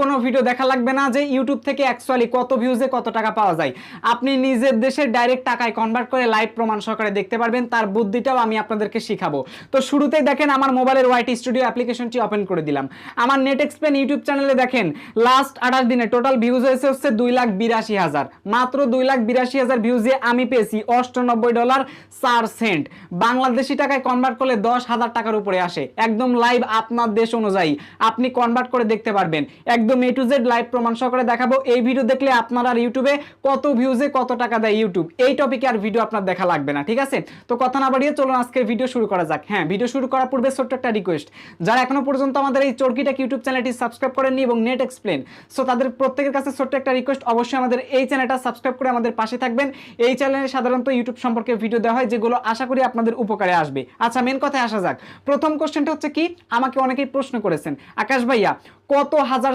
কোনো ভিডিও দেখা লাগবে না যে ইউটিউব থেকে অ্যাকচুয়ালি কত ভিউজে কত টাকা পাওয়া যায়। আপনি নিজের দেশের ডাইরেক্ট টাকায় কনভার্ট করে লাইভ প্রমাণ সহকারে দেখতে পারবেন, তার বুদ্ধিটাও আমি আপনাদেরকে শিখাবো। তো শুরুতেই দেখেন আমার মোবাইলের ওয়াইটি স্টুডিও অ্যাপ্লিকেশনটি ওপেন করে দিলাম। আমার নেট এক্সপ্লেন ইউটিউব চ্যানেলে দেখেন লাস্ট 28 দিনে টোটাল ভিউজ হচ্ছে 2,82,000, মাত্র 2,82,000 ভিউজে আমি পেয়েছি $98.4। বাংলাদেশি টাকায় কনভার্ট করলে 10,000 টাকার উপরে আসে। একদম লাইভ আপনার দেশ অনুযায়ী আপনি কনভার্ট করে দেখতে পারবেন, একদম A to Z লাইভ প্রমাণ সহকারে দেখাবো। এই ভিডিও দেখলে আপনার আর ইউটিউবে কত ভিউজে কত টাকা দেয় ইউটিউব, এই টপিকে আর ভিডিও আপনার দেখা লাগবে না, ঠিক আছে? তো কথা না বাড়িয়ে চলুন আজকে ভিডিও শুরু করা যাক। হ্যাঁ, ভিডিও শুরু করার পূর্বে ছোট্ট একটা রিকোয়েস্ট, যারা এখনো পর্যন্ত আমাদের এই চরকিটা ইউটিউব চ্যানেলটি সাবস্ক্রাইব করেননি এবং নেট এক্সপ্লেন, সো তাদের প্রত্যেকের কাছে ছোট্ট একটা রিকোয়েস্ট, অবশ্যই আমাদের এই চ্যানেলটা সাবস্ক্রাইব করে আমাদের পাশে থাকবেন। এই চ্যানেলে সাধারণত ইউটিউব সম্পর্কে ভিডিও দেওয়া হয় যেগুলো আশা করি আপনাদের উপকারে আসবে। আচ্ছা, মেন কথায় আসা যাক। প্রথম কোশ্চেনটা হচ্ছে কি, আমাকে অনেকেই প্রশ্ন করেছেন, আকাশ ভাইয়া কত হাজার